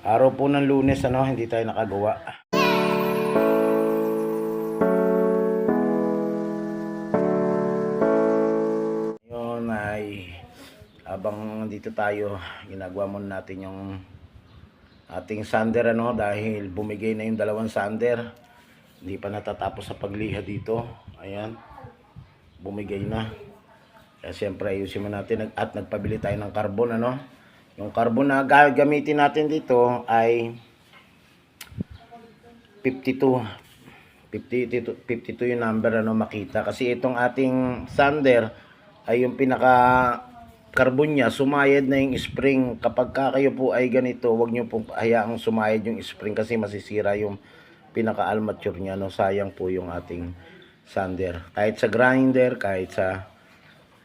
Araw po ng Lunes, hindi tayo nakagawa. Yun ay habang dito tayo, ginagawa muna natin yung ating sander, dahil bumigay na yung dalawang sander. Hindi pa natatapos sa pagliha dito. Ayan, bumigay na. Kaya siyempre ayusin mo natin at nagpabili tayo ng carbon, Yung carbon na gagamitin natin dito ay 52. 52 yung number, makita. Kasi itong ating sander ay yung pinaka carbon niya, sumayad na yung spring. Kapag kayo po ay ganito, wag niyo pong hayaang sumayad yung spring kasi masisira yung pinaka armature niya, sayang po yung ating sander. Kahit sa grinder, kahit sa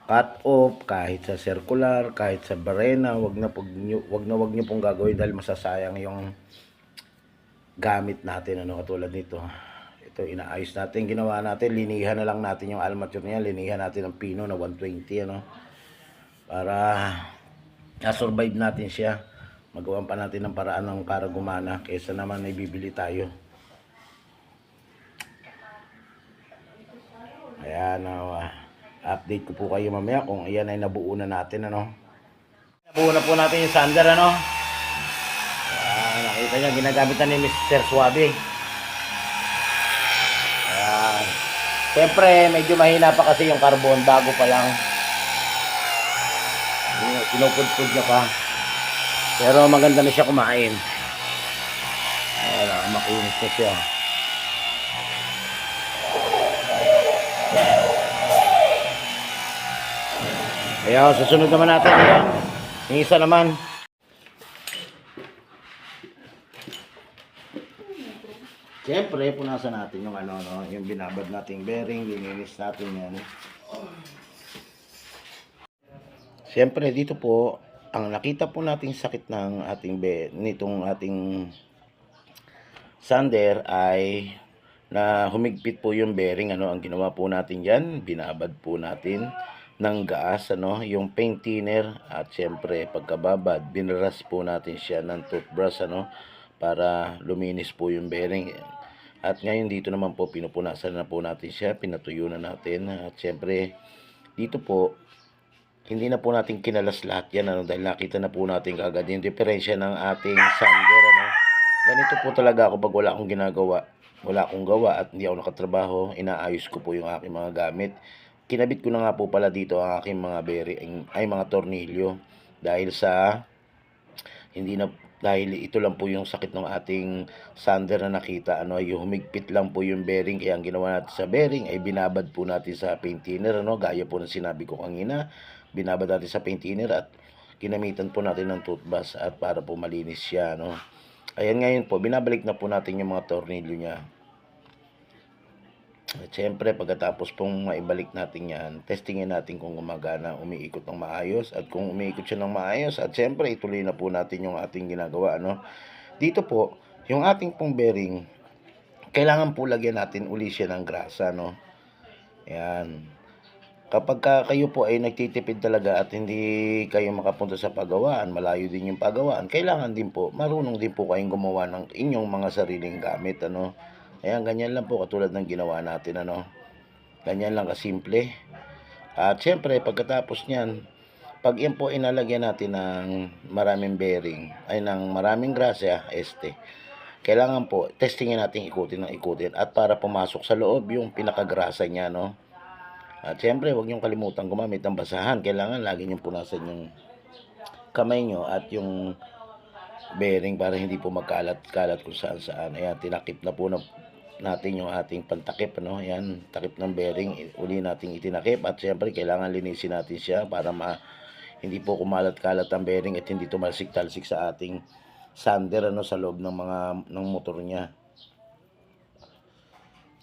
cut off, kahit sa circular, kahit sa barena, wag niyo pong gagawin dahil masasayang yung gamit natin, katulad nito. Ito, inaayos natin, ginawa natin, linihan na lang natin yung armature niya, linihan natin ng pino na 120, para na-survive natin siya. Magawan pa natin ng paraan ng para gumana kaysa naman ay bibili tayo. Ayan, update ko po kayo mamaya kung ayan ay nabuo na natin, Nabuo na po natin yung sander, nakita niya, ginagamit na ni Mr. Suave. Ayan. Siyempre, medyo mahina pa kasi yung carbon, bago pa lang. Pinupudpud niya pa. Pero maganda na siya kumain. Ayan, makinis na siya. Ayan, susunod naman natin. Ayan. Yung isa naman. Siyempre, punasan natin yung yung binabad nating bearing, lininis natin yan. Siyempre, dito po, ang nakita po nating sakit ng nitong ating sander ay na humigpit po yung bearing, ang ginawa po natin diyan, binabad po natin ng gas, yung paint thinner, at siyempre pagkababad, binaras po natin siya ng toothbrush, para luminis po yung bearing. At ngayon dito naman po pinupunasan na po natin siya, pinatuyo na natin. At siyempre dito po hindi na po natin kinalas lahat yan, dahil nakita na po natin kagad yung diferensya ng ating sander, Ganito po talaga ako pag wala akong ginagawa, wala akong gawa at hindi ako nakatrabaho, inaayos ko po yung aking mga gamit. Kinabit ko na nga po pala dito ang aking mga bearing, ay mga tornilyo, dahil ito lang po yung sakit ng ating sander na nakita, yung humigpit lang po yung bearing. Kaya ang ginawa natin sa bearing ay binabad po natin sa paint thinner, gaya po ng sinabi ko kanina, binabad natin sa paint thinner at ginamitan po natin ng toothbrush at para po malinis siya, Ayan, ngayon po binabalik na po natin yung mga tornilyo niya. At syempre, pagkatapos pong maibalik natin yan, testingin natin kung gumagana, umiikot ng maayos. At kung umiikot siya ng maayos, at syempre, ituloy na po natin yung ating ginagawa, Dito po, yung ating pong bearing, kailangan po lagyan natin uli siya ng grasa, Ayan. Kapag kayo po ay nagtitipid talaga at hindi kayo makapunta sa pagawaan, malayo din yung pagawaan, kailangan din po, marunong din po kayong gumawa ng inyong mga sariling gamit, Ayan, ganyan lang po katulad ng ginawa natin, Ganyan lang kasimple. At syempre, pagkatapos niyan, pag yan po inalagyan natin ng maraming bearing, ay ng maraming grasya, kailangan po, testingin natin ikutin ng ikutin at para pumasok sa loob yung pinakagrasa niya, At syempre, huwag niyong kalimutan gumamit ng basahan. Kailangan lagi niyong punasan yung kamay niyo at yung bearing para hindi po magkalat-kalat kung saan-saan. Ayan, tinakip na po natin yung ating pantakip, Ayan, takip ng bearing, uli nating itinakip. At syempre, kailangan linisin natin siya para hindi po kumalat-kalat ang bearing at hindi tumalsik-talsik sa ating sander, sa loob ng motor niya.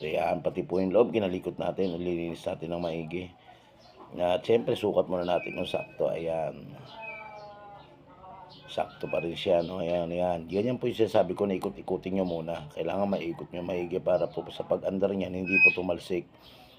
So, yan, pati po yung loob, kinalikot natin, ulilinis natin ng maigi. At syempre, sukat muna natin yung sakto. Ayan. Sakto pa rin siya, Ayan, ayan. Ganyan po yung sinasabi ko na ikot-ikutin nyo muna. Kailangan maikot nyo maigi para po sa pag-andar niyan, hindi po tumalsik.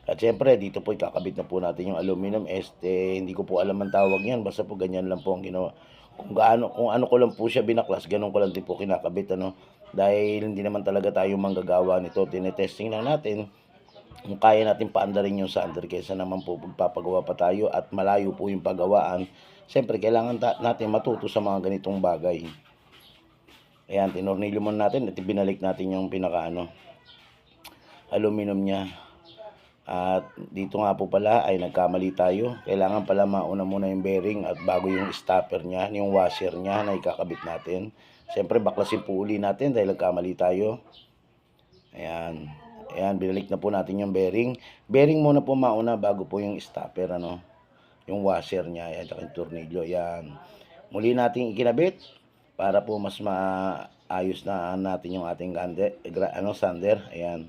At syempre, dito po ikakabit na po natin yung aluminum. Hindi ko po alam ang tawag niyan. Basta po ganyan lang po ang ginawa. kung ano ko lang po siya binaklas, gano'n ko lang din po kinakabit, ano. Dahil hindi naman talaga tayo manggagawa nito, tinetesting lang natin kung kaya natin paandarin yung sander kaysa naman po magpapagawa pa tayo at malayo po yung paggawaan. Siyempre kailangan natin matuto sa mga ganitong bagay. Ayan, tinornilyo muna natin at binalik natin yung pinaka aluminum niya. At dito nga po pala ay nagkamali tayo. Kailangan pala mauna muna yung bearing at bago yung stopper niya, yung washer niya na ikakabit natin. Siyempre baklasin po uli natin dahil nagkamali tayo. Ayan. Ayan, binalik na po natin yung bearing. Bearing muna po mauna bago po yung stopper, ano. Yung washer niya, ayan, tsaka yung tornilyo. Ayan. Muli nating ikinabit para po mas maayos na natin yung ating sander. Ayan.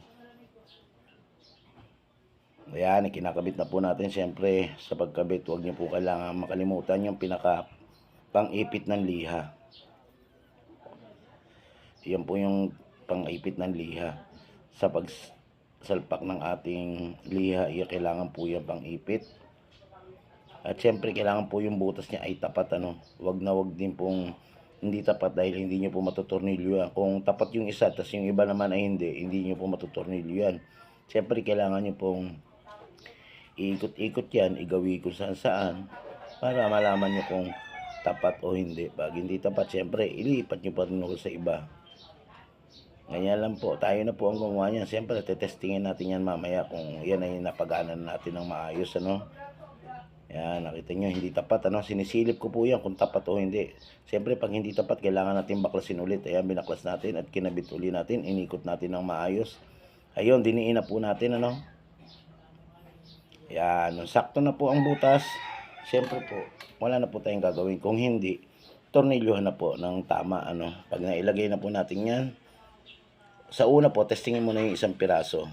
Ayan, ikinakabit na po natin. Siyempre, sa pagkabit, huwag niyo po kailangan makalimutan yung pinaka pang-ipit ng liha. Yan po yung pang-ipit ng liha. Sa pagsalpak ng ating liha, kailangan po yung pang-ipit. At siyempre, kailangan po yung butas niya ay tapat, ano. Huwag na huwag din pong hindi tapat dahil hindi niyo po matutornilyo yan. Kung tapat yung isa, tas yung iba naman ay hindi niyo po matutornilyo yan. Siyempre, kailangan niyo pong iikot-ikot yan, igawi kung saan para malaman nyo kung tapat o hindi. Pag hindi tapat, syempre ilipat nyo pa rin sa iba. Ganyan lang po, tayo na po ang gumawa niyan. Syempre tetestingin natin yan mamaya kung yan ay napagana natin ng maayos, ano. Yan, nakita nyo hindi tapat, ano. Sinisilip ko po yan kung tapat o hindi. Syempre pag hindi tapat, kailangan natin baklasin ulit. Ayan, binaklas natin at kinabit uli natin, inikot natin ng maayos. Ayun, diniin na po natin, ano. Yan, sakto na po ang butas. Siyempre po, wala na po tayong gagawin. Kung hindi, tornilyohan na po ng tama, ano. Pag nailagay na po natin yan, sa una po, testingin muna yung isang piraso.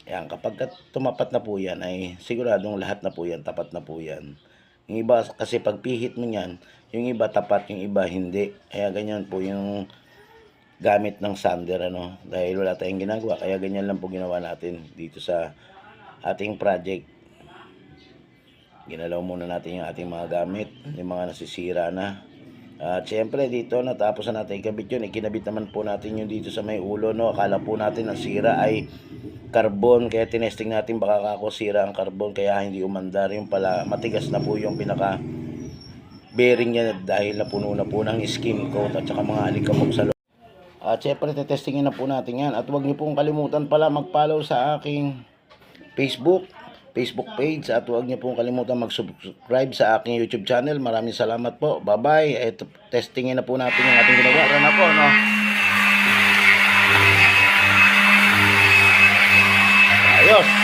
Yan, kapag tumapat na po yan, ay siguradong lahat na po yan, tapat na po yan. Yung iba, kasi pag pihit mo yan, yung iba tapat, yung iba hindi. Kaya ganyan po yung gamit ng sander, ano. Dahil wala tayong ginagawa, kaya ganyan lang po ginawa natin dito sa ating project. Ginalaw muna natin yung ating mga gamit, yung mga nasisira na. At syempre dito natapos na natin ikabit yun. Ikinabit naman po natin yung dito sa may ulo, no. Akala po natin ang sira ay carbon, kaya tinesting natin baka ako sira ang carbon kaya hindi umandar. Yung pala matigas na po yung pinaka bearing niya dahil napuno na po ng skim coat at saka mga alikabok sa loob. At syempre tetestingin na po natin yan. At huwag niyo pong kalimutan pala mag-follow sa aking Facebook page at huwag niyo pong kalimutan mag-subscribe sa aking YouTube channel. Maraming salamat po. Bye-bye. Ito, testingin na po natin yung ating ginagawa. Tara na po, no? Ayos.